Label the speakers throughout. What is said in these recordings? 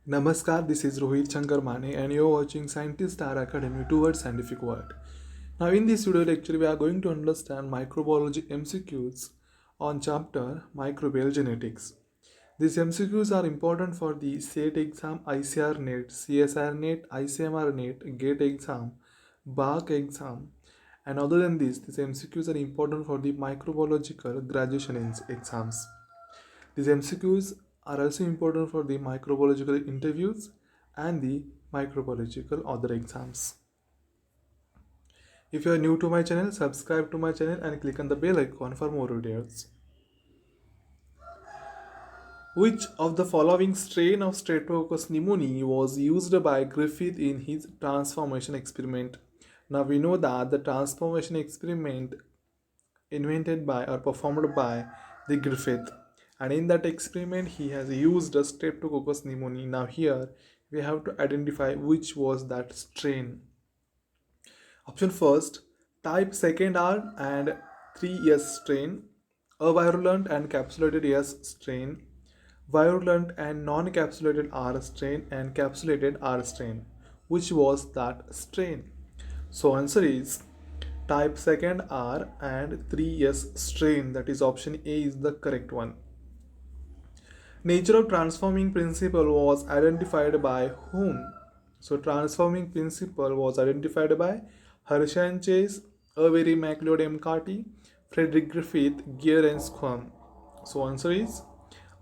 Speaker 1: Namaskar, this is Rohit Shankar Mane and you're watching Scientist Star Academy towards scientific world. Now in this video lecture we are going to understand microbiology MCQs on chapter microbial genetics. These MCQs are important for the SAT exam, ICR NET, CSR NET, ICMR NET, GATE exam, BARC exam, and other than this, these MCQs are important for the microbiological graduation exams. These MCQs are also important for the microbiological interviews and the microbiological other exams. If you are new to my channel, subscribe to my channel and click on the bell icon for more videos. Which of the following strain of Streptococcus pneumoniae was used by Griffith in his transformation experiment? Now we know that the transformation experiment invented by or performed by the Griffith, and in that experiment he has used a Streptococcus pneumoniae. Now here we have to identify which was that strain. Option first, type second R and 3S strain, a virulent and capsulated S strain, virulent and non-capsulated R strain, and capsulated R strain. Which was that strain? So answer is type second R and 3S strain, that is option A is the correct one. Nature of transforming principle was identified by whom? So transforming principle was identified by Hershey and Chase, Avery MacLeod McCarthy, Frederick Griffith, Gear and Squam. So answer is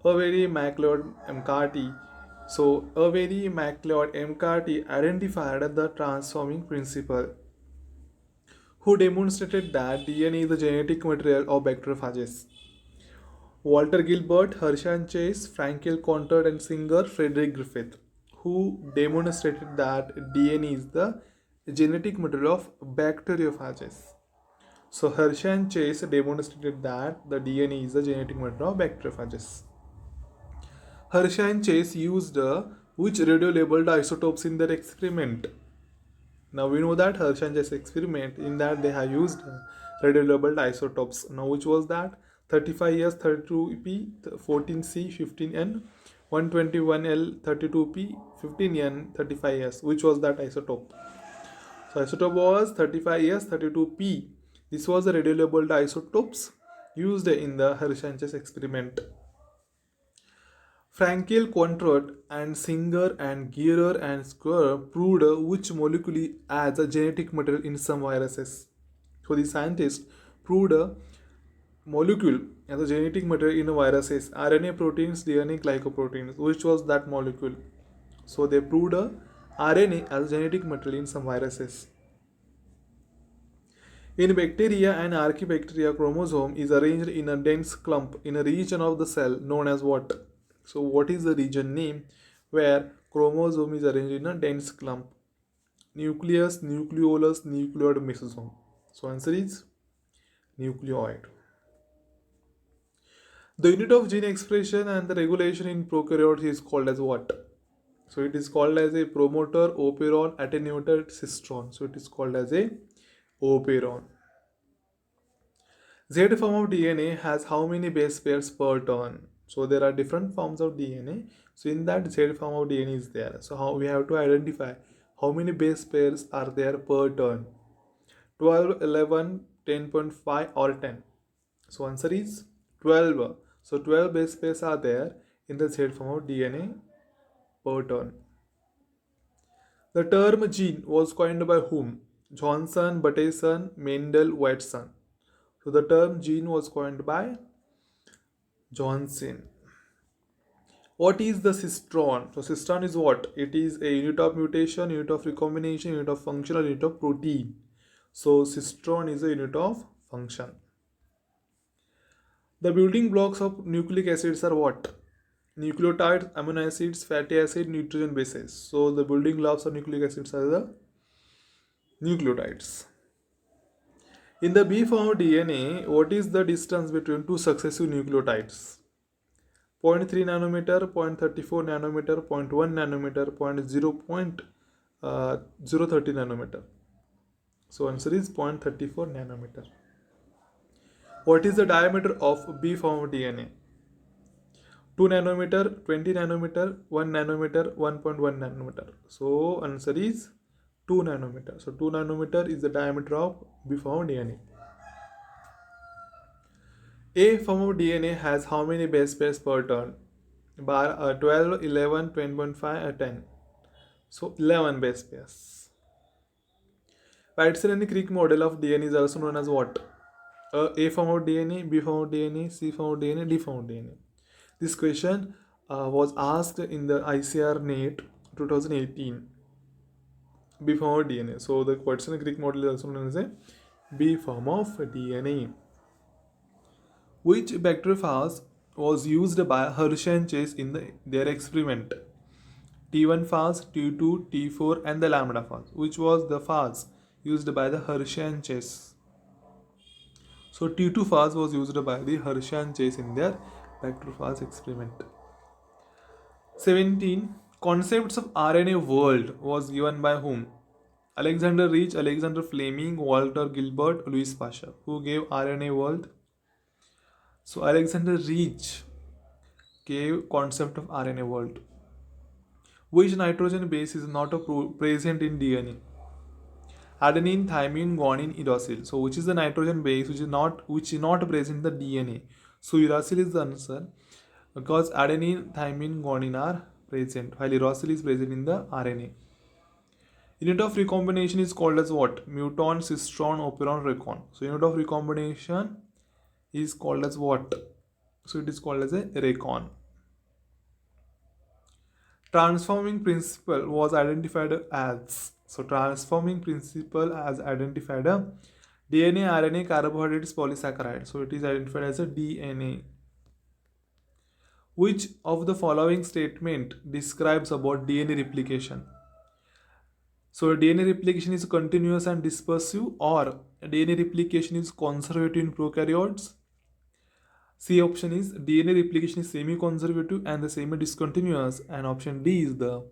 Speaker 1: Avery MacLeod McCarthy. So Avery MacLeod McCarthy identified the transforming principle, who demonstrated that DNA is the genetic material of bacteriophages. Walter Gilbert, Hershey and Chase, Frankel Concord and Singer, Frederick Griffith, who demonstrated that DNA is the genetic material of bacteriophages. So Hershey and Chase demonstrated that the DNA is the genetic material of bacteriophages. Hershey and Chase used which radio-labeled isotopes in their experiment? Now we know that Hershey and Chase experiment, in that they have used radio-labeled isotopes. Now which was that? 35S 32P 14C 15N, 121L 32P 15N 35S. Which was that isotope? So isotope was 35S 32P. This was the radio-labeled isotopes used in the Hershey and Chase experiment. Frankel, Quantrott, and Singer and Gearer and Square proved which molecule as a genetic material in some viruses. So the scientists proved a molecule as a genetic material in a viruses, RNA proteins, DNA, glycoproteins. Which was that molecule? So they proved a RNA as a genetic material in some viruses. In bacteria and archaebacteria, chromosome is arranged in a dense clump in a region of the cell known as what? So what is the region name where chromosome is arranged in a dense clump? Nucleus, nucleolus, nucleoid, mesosome. So answer is nucleoid. The unit of gene expression and the regulation in prokaryotes is called as what? So it is called as a promoter, operon, attenuator, cistron. So it is called as a operon. Z form of DNA has how many base pairs per turn? So there are different forms of DNA. So in that Z form of DNA is there. So how we have to identify how many base pairs are there per turn? 12, 11, 10.5 or 10. So answer is 12. So 12 base pairs are there in the Z form of DNA per turn. The term gene was coined by whom? Johnson, Bateson, Mendel, Watson. So the term gene was coined by Johnson. What is the cistron? So cistron is what? It is a unit of mutation, unit of recombination, unit of function, or unit of protein. So cistron is a unit of function. The building blocks of nucleic acids are what? Nucleotides, amino acids, fatty acid, nitrogen bases. So the building blocks of nucleic acids are the nucleotides. In the B form of DNA, what is the distance between two successive nucleotides? 0.3 nanometer, 0.34 nanometer, 0.1 nanometer, 0.030 nanometer. So answer is 0.34 nanometer. What is the diameter of B form of DNA? 2 nanometer, 20 nanometer, 1 nanometer, 1.1 nanometer. So answer is 2 nanometer. So 2 nanometer is the diameter of B form of DNA. A form of DNA has how many base pairs per turn? 12, 11, 20.5 or 10. So 11 base pairs. Whiteside-Crick model of DNA is also known as what? A form of DNA, B form of DNA, C form of DNA, D form of DNA. This question was asked in the ICR NET 2018. B form of DNA. So the Whiteside-Crick model is also known as a B form of DNA. Which bacteriophage was used by Hershey and Chase in their experiment? T1 phase, T2, T4 and the lambda phase. Which was the phase used by the Hershey and Chase? So T2 phase was used by the Hershey and Chase in their bacteriophage experiment. 17. Concepts of RNA world was given by whom? Alexander Rich, Alexander Fleming, Walter Gilbert, Louis Pasteur. Who gave RNA world? So Alexander Rich gave concept of RNA world. Which nitrogen base is not present in DNA? Adenine, thymine, guanine, uracil. So which is the nitrogen base which is not present in the DNA? So uracil is the answer, because adenine, thymine, guanine are present, while uracil is present in the RNA. Unit of recombination is called as what? Muton, cistron, operon, recon. So unit of recombination is called as what? So it is called as a recon. Transforming principle was identified as. So transforming principle as identified a DNA, RNA, carbohydrates, polysaccharide. So it is identified as a DNA. Which of the following statement describes about DNA replication? So DNA replication is continuous and dispersive, or DNA replication is conservative in prokaryotes. C option is DNA replication is semi-conservative and the semi-discontinuous, and option D is the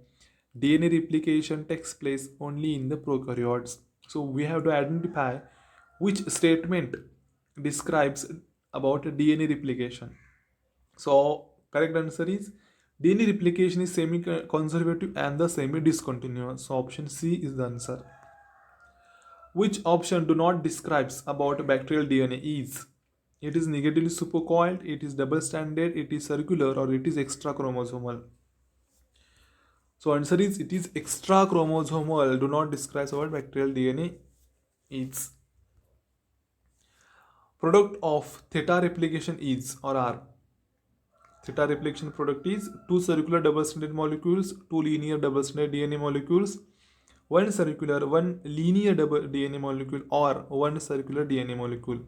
Speaker 1: DNA replication takes place only in the prokaryotes. So we have to identify which statement describes about DNA replication. So correct answer is DNA replication is semi-conservative and the semi-discontinuous. So option C is the answer. Which option do not describes about bacterial DNA is? It is negatively supercoiled, it is double-stranded, it is circular, or it is extra-chromosomal. So answer is it is extra-chromosomal. Do not describe about bacterial DNA is. Product of theta replication is or are. Theta replication product is 2 circular double-stranded molecules, 2 linear double-stranded DNA molecules, 1 circular, 1 linear double DNA molecule, or 1 circular DNA molecule.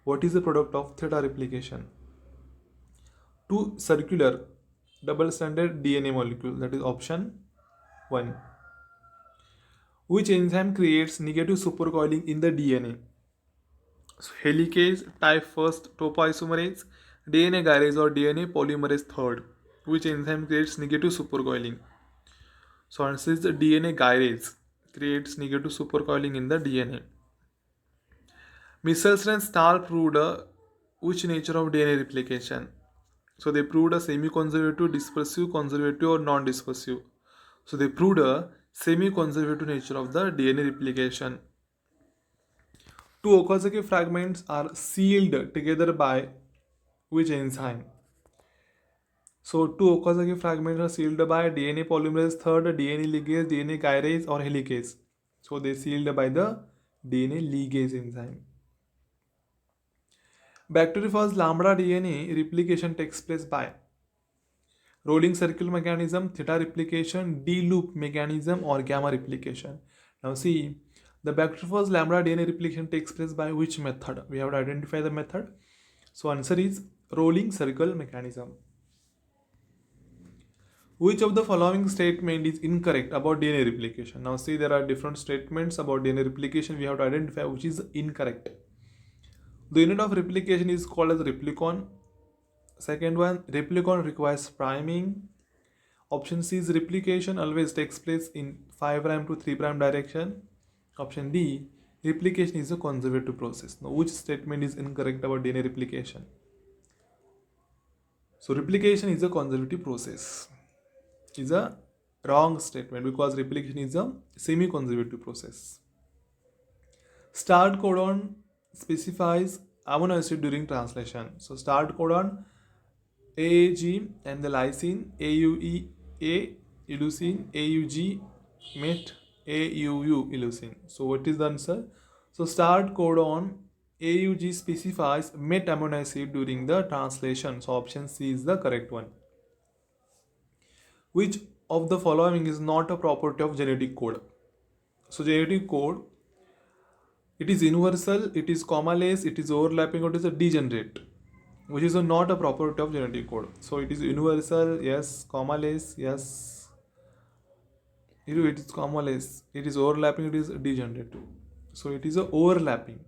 Speaker 1: What is the product of theta replication? 2 circular double-stranded DNA molecule, that is option 1. Which enzyme creates negative supercoiling in the DNA? So helicase, type first topoisomerase, DNA gyrase, or DNA polymerase third. Which enzyme creates negative supercoiling? So answer is the DNA gyrase creates negative supercoiling in the DNA. Michelson and Stahl proved which nature of DNA replication? So they proved a semi-conservative, dispersive, conservative, or non-dispersive. So they proved a semi-conservative nature of the DNA replication. 2 Okazaki fragments are sealed together by which enzyme? So 2 Okazaki fragments are sealed by DNA polymerase third, DNA ligase, DNA gyrase, or helicase. So they sealed by the DNA ligase enzyme. Bacteriophage lambda DNA replication takes place by rolling circle mechanism, theta replication, D-loop mechanism, or gamma replication. Now see, the bacteriophage lambda DNA replication takes place by which method? We have to identify the method. So answer is rolling circle mechanism. Which of the following statement is incorrect about DNA replication? Now see, there are different statements about DNA replication. We have to identify which is incorrect. The unit of replication is called as replicon. Second one, replicon requires priming. Option C is replication always takes place in 5' to 3' direction. Option D, replication is a conservative process. Now which statement is incorrect about DNA replication? So replication is a conservative process. Is a wrong statement because replication is a semi-conservative process. Start codon specifies amino acid during translation. So start codon AAG and the lysine AUEA leucine AUG met AUU leucine. So what is the answer? So start codon AUG specifies met amino acid during the translation. So option C is the correct one. Which of the following is not a property of genetic code? So genetic code, it is universal, it is commaless, it is overlapping, or it is a degenerate, which is not a property of genetic code. So it is universal, yes. Commaless, yes. It is commaless, it is overlapping, it is degenerate. So it is a overlapping.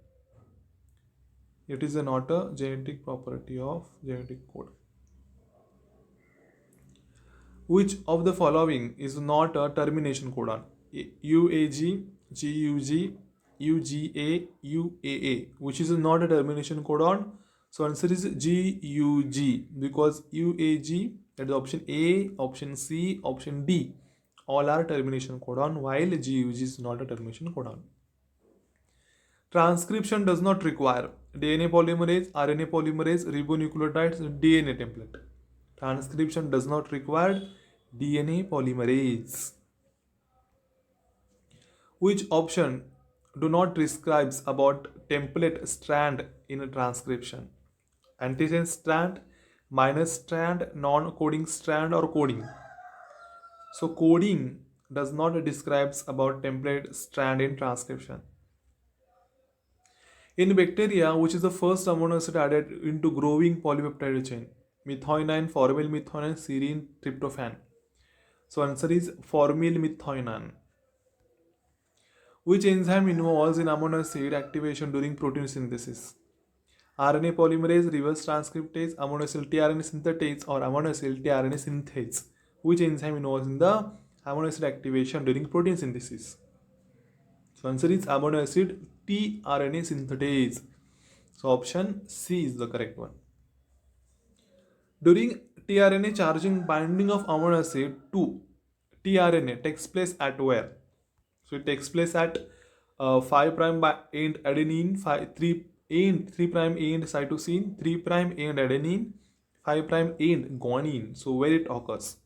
Speaker 1: It is not a genetic property of genetic code. Which of the following is not a termination codon? UAG, GUG, UGA, UAA. Which is not a termination codon? So answer is GUG because UAG, that is option A, option C, option D. All are termination codon while GUG is not a termination codon. Transcription does not require DNA polymerase, RNA polymerase, ribonucleotides, DNA template. Transcription does not require DNA polymerase. Which option do not describes about template strand in a transcription? Antisense strand, minus strand, non-coding strand, or coding? So coding does not describes about template strand in transcription. In bacteria, which is the first amino acid added into growing polypeptide chain? Methionine, formylmethionine, serine, tryptophan. So answer is formylmethionine. Which enzyme involves in amino acid activation during protein synthesis? RNA polymerase, reverse transcriptase, amino acid tRNA synthetase, or amino acid tRNA synthase? Which enzyme involves in the amino acid activation during protein synthesis? So answer is amino acid tRNA synthetase. So option C is the correct one. During tRNA charging, binding of amino acid to tRNA takes place at where? So it takes place at 5' end adenine, 3' end cytosine, 3' end adenine, 5' end guanine. So where it occurs?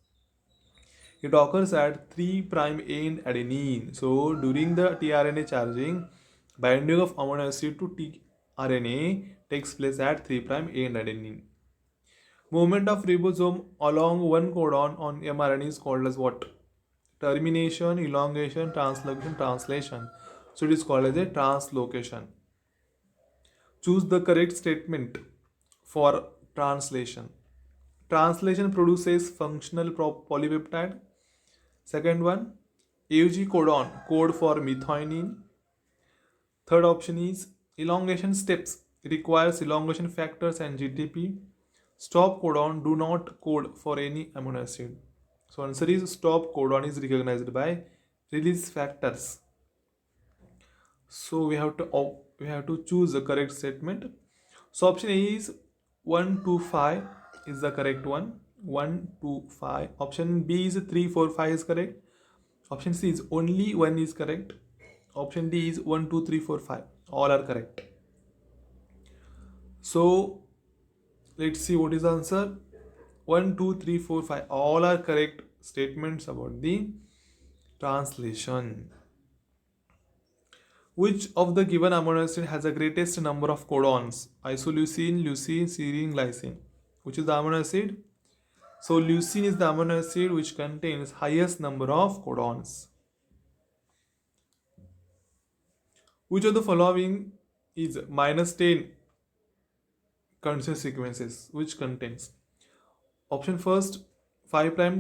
Speaker 1: It occurs at 3' end adenine. So during the tRNA charging, binding of amino acid to tRNA takes place at 3' end adenine. Movement of ribosome along one codon on mRNA is called as what? Termination, elongation, translocation, translation. So it is called as a translocation. Choose the correct statement for translation. Translation produces functional polypeptide. Second one, AUG codon, code for methionine. Third option is elongation steps requires elongation factors and GTP. Stop codon do not code for any amino acid. So answer is stop codon is recognized by release factors. So we have to choose the correct statement. So option A is 1, 2, 5 is the correct one. 1, 2, 5. Option B is 3, 4, 5 is correct. Option C is only 1 is correct. Option D is 1, 2, 3, 4, 5. All are correct. So let's see what is the answer. 1, 2, 3, 4, 5. All are correct statements about the translation. Which of the given amino acid has the greatest number of codons? Isoleucine, leucine, serine, glycine. Which is the amino acid? So leucine is the amino acid which contains highest number of codons. Which of the following is minus 10 constant sequences? Which contains? Option first, 5' TA,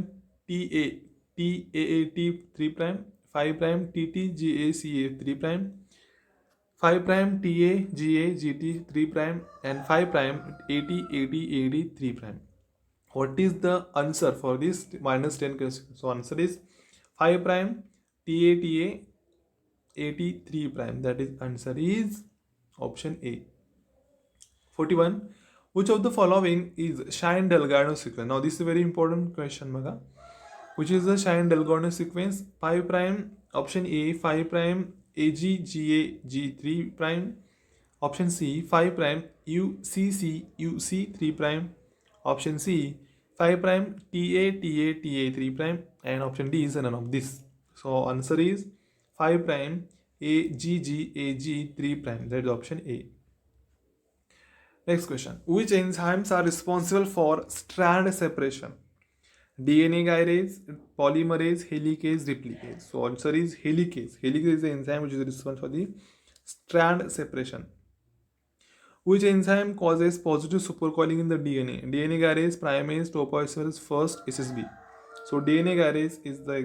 Speaker 1: TAAT 3', 5' TT, GACA 3', 5' TA, GA, GT 3', and 5' AT, AD, AD 3'. What is the answer for this minus 10 question? So answer is 5' TA, TA, AT 3'. That is answer is option A. 41. Which of the following is Shine-Delgado sequence? Now this is a very important question, Maga. Which is the Shine-Delgado sequence? 5 prime, option A, 5 prime, AG, 3 prime, option C, 5 prime, UC, 3 prime, option C, 5 prime, TA, 3 prime, and option D is none of this. So answer is 5 prime, AG, 3 prime. That is option A. Next question. Which enzymes are responsible for strand separation? DNA gyrase, polymerase, helicase, replicase. So answer is helicase. Helicase is the enzyme which is responsible for the strand separation. Which enzyme causes positive supercoiling in the DNA? DNA gyrase, primase, topoisomerase, first SSB. So DNA gyrase is the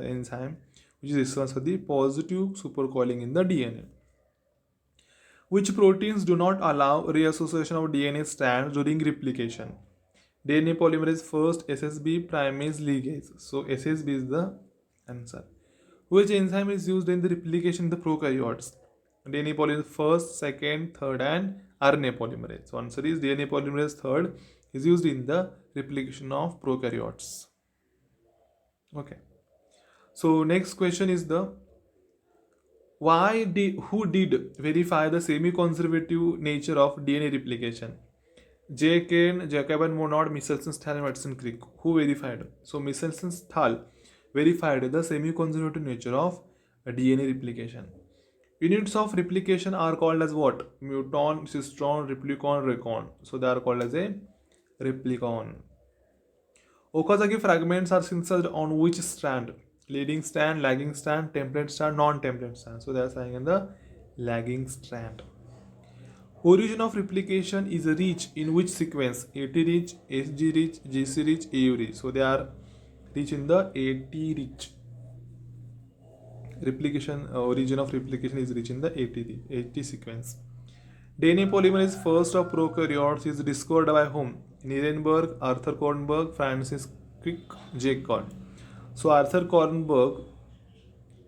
Speaker 1: enzyme which is responsible for the positive supercoiling in the DNA. Which proteins do not allow reassociation of DNA strands during replication? DNA polymerase first, SSB, primase, ligase. So SSB is the answer. Which enzyme is used in the replication in the prokaryotes? DNA polymerase first, second, third, and RNA polymerase. So answer is DNA polymerase third is used in the replication of prokaryotes. Okay. So next question is who did verify the semi-conservative nature of DNA replication? J. Kane, Jacob and Monod, Michelson-Stahl and Watson-Crick. Who verified? So Michelson-Stahl verified the semi-conservative nature of DNA replication. Units of replication are called as what? Muton, cistron, replicon, recon. So they are called as a replicon. Okazaki fragments are synthesized on which strand? Leading strand, lagging strand, template strand, non-template strand. So they are saying in the lagging strand. Origin of replication is a reach in which sequence? AT reach, SG reach, GC reach, AU reach. So they are reach in the AT reach. Origin of replication is reach in the AT sequence. DNA polymerase first of prokaryotes is discovered by whom? Nirenberg, Arthur Kornberg, Francis Crick, Jake Cole. So Arthur Kornberg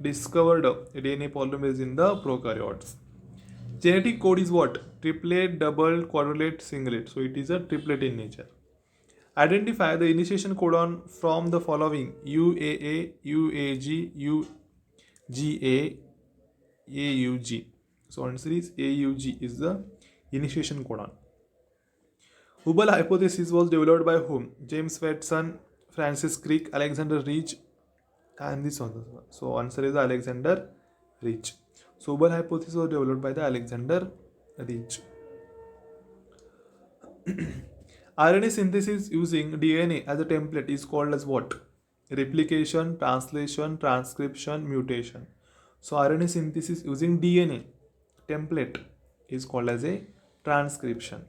Speaker 1: discovered DNA polymerase in the prokaryotes. Genetic code is what? Triplet, double, quadruplet, singlet. So it is a triplet in nature. Identify the initiation codon from the following: UAA, UAG, UGA, AUG. So answer is AUG is the initiation codon. Hubble hypothesis was developed by whom? James Watson, Francis Crick, Alexander Rich, and this one. So answer is Alexander Rich. So Hubble hypothesis was developed by the Alexander Rich. RNA synthesis using DNA as a template is called as what? Replication, translation, transcription, mutation. So RNA synthesis using DNA template is called as a transcription.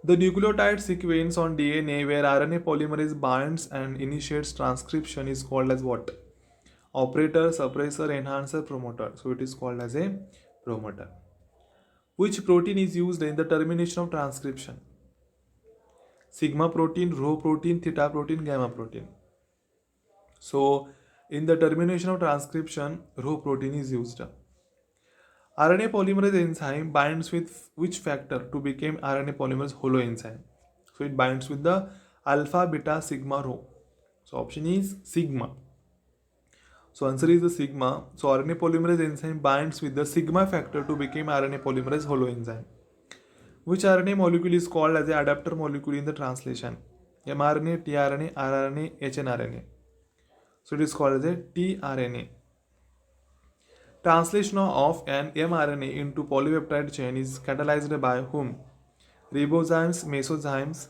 Speaker 1: The nucleotide sequence on DNA where RNA polymerase binds and initiates transcription is called as what? Operator, suppressor, enhancer, promoter. So it is called as a promoter. Which protein is used in the termination of transcription? Sigma protein, rho protein, theta protein, gamma protein. So in the termination of transcription, rho protein is used. RNA polymerase enzyme binds with which factor to become RNA polymerase holoenzyme? So it binds with the alpha, beta, sigma, rho. So option is sigma. So answer is the sigma. So RNA polymerase enzyme binds with the sigma factor to become RNA polymerase holoenzyme. Which RNA molecule is called as the adapter molecule in the translation? mRNA, tRNA, rRNA, hnRNA. So it is called as a tRNA. Translation of an mRNA into polypeptide chain is catalyzed by whom? Ribozymes, mesozymes,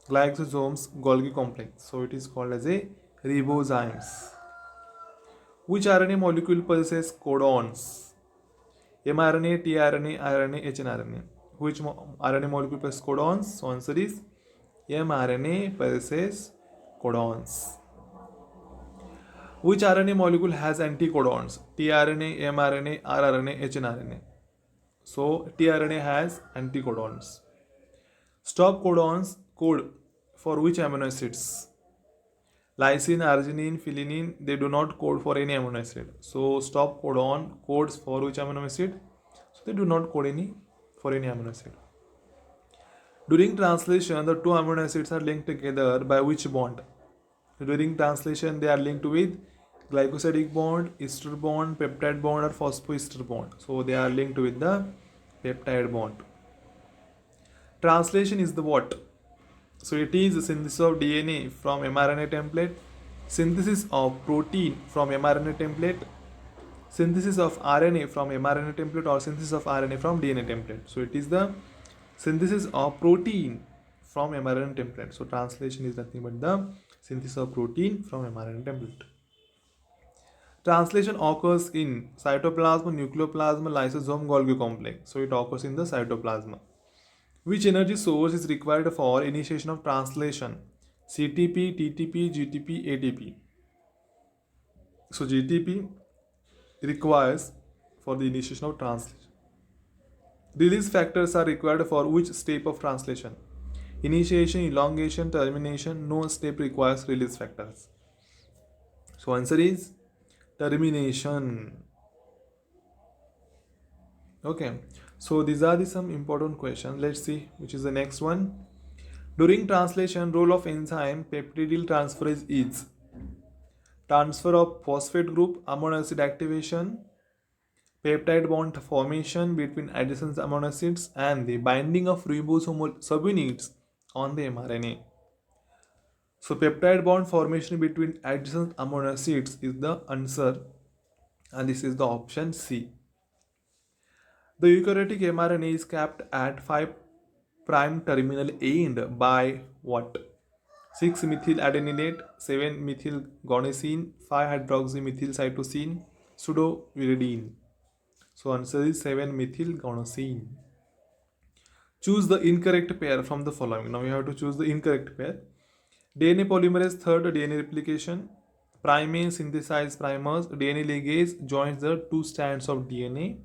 Speaker 1: glycosomes, Golgi complex. So it is called as a ribozymes. Which RNA molecule possesses codons? mRNA, tRNA, RNA, hnRNA. Which RNA molecule possesses codons? So answer is mRNA possesses codons. Which RNA molecule has anticodons? tRNA, mRNA, rRNA, hnRNA. So tRNA has anticodons. Stop codons code for which amino acids? Lysine, arginine, phenylalanine, they do not code for any amino acid. So stop codon codes for which amino acid? So they do not code for any amino acid. During translation, the two amino acids are linked together by which bond? During translation, they are linked with glycosidic bond, ester bond, peptide bond, or phosphoester bond. So they are linked with the peptide bond. Translation is the what? So it is the synthesis of DNA from mRNA template, synthesis of protein from mRNA template, synthesis of RNA from mRNA template, or synthesis of RNA from DNA template. So it is the synthesis of protein from mRNA template. So translation is nothing but the synthesis of protein from mRNA template. Translation occurs in cytoplasm, nucleoplasm, lysosome, Golgi complex. So it occurs in the cytoplasm. Which energy source is required for initiation of translation? CTP, TTP, GTP, ATP. So GTP requires for the initiation of translation. Release factors are required for which step of translation? Initiation, elongation, termination. No step requires release factors. So answer is termination. Okay. So these are the some important questions. Let's see which is the next one. During translation, role of enzyme peptidyl transferase is transfer of phosphate group, amino acid activation, peptide bond formation between adjacent amino acids, and the binding of ribosomal subunits on the mRNA. So peptide bond formation between adjacent amino acids is the answer, and this is the option C. The eukaryotic mRNA is capped at 5' terminal end by what? 6-methyl adenylate, 7-methyl guanosine, 5-hydroxymethyl cytosine, pseudouridine. So answer is 7-methyl guanosine. Choose the incorrect pair from the following. Now we have to choose the incorrect pair. DNA polymerase third DNA replication. Primase synthesize primers. DNA ligase joins the two strands of DNA.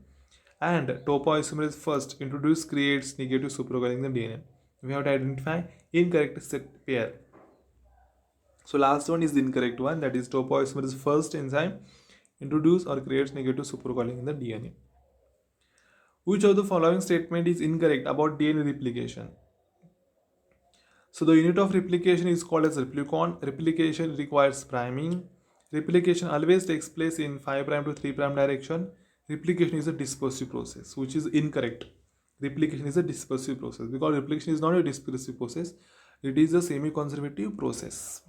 Speaker 1: And topoisomerase first introduce creates negative supercoiling the DNA. We have to identify incorrect set pair. So last one is the incorrect one, that is topoisomerase first enzyme introduce or creates negative supercoiling in the DNA. Which of the following statement is incorrect about DNA replication? So the unit of replication is called as replicon. Replication requires priming. Replication always takes place in 5' to 3' direction. Replication is a dispersive process, which is incorrect. Replication is a dispersive process because replication is not a dispersive process, it is a semi-conservative process.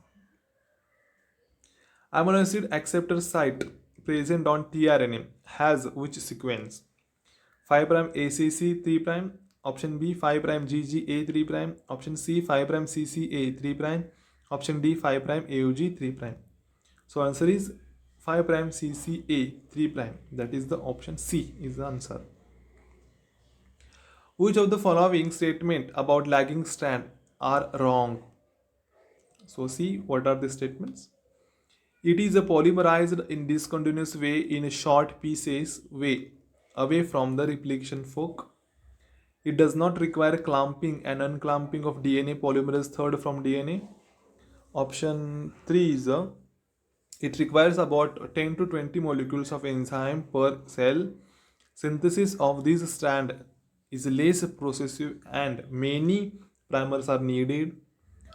Speaker 1: Amino acid acceptor site present on tRNA has which sequence? 5' ACC 3', option B 5' GGA 3', option C 5' CCA 3', option D 5' AUG 3'. So answer is 5' CCA 3'. That is the option C is the answer. Which of the following statement about lagging strand are wrong? So see what are the statements. It is a polymerized in discontinuous way in a short pieces way away from the replication fork. It does not require clamping and unclamping of DNA polymerase third from DNA. Option 3 is it requires about 10 to 20 molecules of enzyme per cell. Synthesis of this strand is less processive and many primers are needed.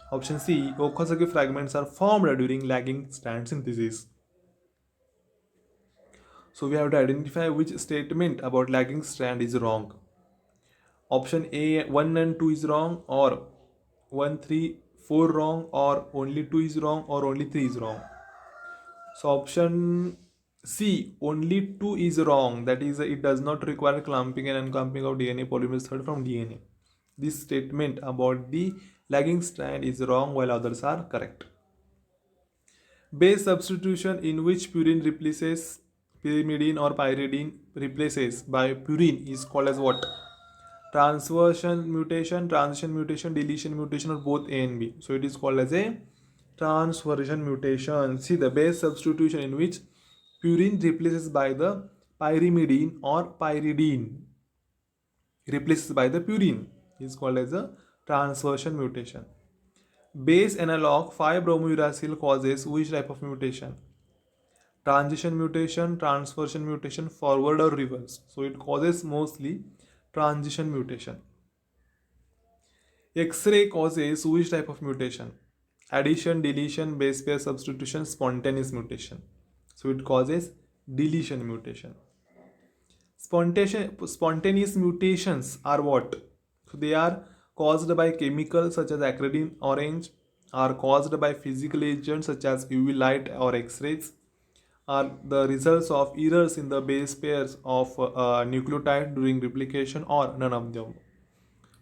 Speaker 1: Option C, Okazaki fragments are formed during lagging strand synthesis. So we have to identify which statement about lagging strand is wrong. Option A 1 and 2 is wrong, or 1, 3, 4 wrong, or only 2 is wrong, or only 3 is wrong. So option C, only 2 is wrong. That is, it does not require clamping and unclamping of DNA polymerase third from DNA. This statement about the lagging strand is wrong while others are correct. Base substitution in which purine replaces pyrimidine or pyridine replaces by purine is called as what? Transversion mutation, transition mutation, deletion mutation, or both A and B. So it is called as a transversion mutation. See, the base substitution in which purine replaces by the pyrimidine or pyridine replaces by the purine is called as a transversion mutation. Base analog 5-bromouracil causes which type of mutation? Transition mutation, transversion mutation, forward or reverse. So it causes mostly transition mutation. X-ray causes which type of mutation? Addition, deletion, base pair substitution, spontaneous mutation. So it causes deletion mutation. Spontaneous mutations are what? So they are caused by chemicals such as acridine orange, are caused by physical agents such as UV light or X-rays, are the results of errors in the base pairs of nucleotide during replication, or none of them.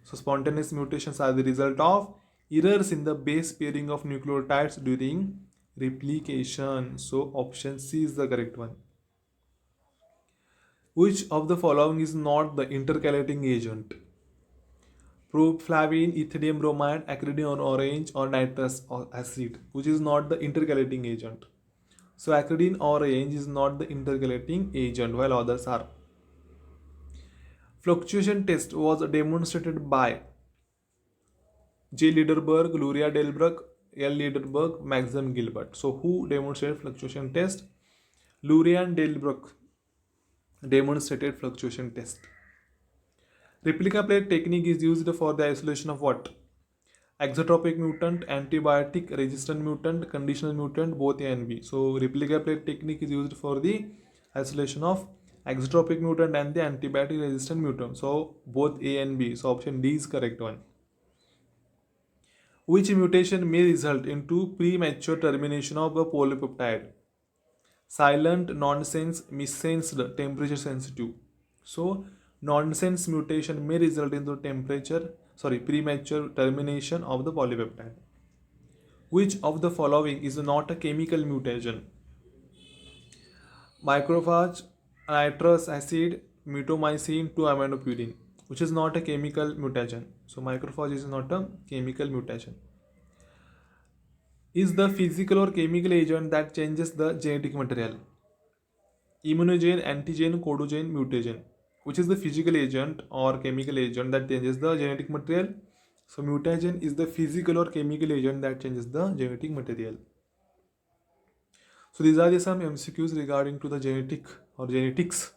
Speaker 1: So spontaneous mutations are the result of errors in the base pairing of nucleotides during replication. So option C is the correct one. Which of the following is not the intercalating agent? Proflavin, ethidium bromide, acridine orange, or nitrous acid, which is not the intercalating agent. So acridine orange is not the intercalating agent, while others are. Fluctuation test was demonstrated by J. Lederberg, Luria Delbruck, L. Lederberg, Maxim Gilbert. So who demonstrated fluctuation test? Luria and Delbruck demonstrated fluctuation test. Replica plate technique is used for the isolation of what? Exotropic mutant, antibiotic resistant mutant, conditional mutant, both A and B. So replica plate technique is used for the isolation of exotropic mutant and the antibiotic resistant mutant. So both A and B. So option D is correct one. Which mutation may result into premature termination of a polypeptide? Silent, nonsense, missensed, temperature sensitive. So nonsense mutation may result in the premature termination of the polypeptide. Which of the following is not a chemical mutation? Macrophage, nitrous acid, mitomycin, 2-aminopurine, which is not a chemical mutation. So macrophage is not a chemical mutation. Is the physical or chemical agent that changes the genetic material? Immunogen, antigen, codogen, mutagen. Which is the physical agent or chemical agent that changes the genetic material? So mutagen is the physical or chemical agent that changes the genetic material. So these are the some MCQs regarding to the genetic or genetics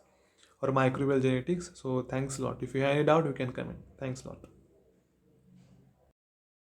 Speaker 1: or microbial genetics. So thanks a lot. If you have any doubt, you can comment. Thanks a lot.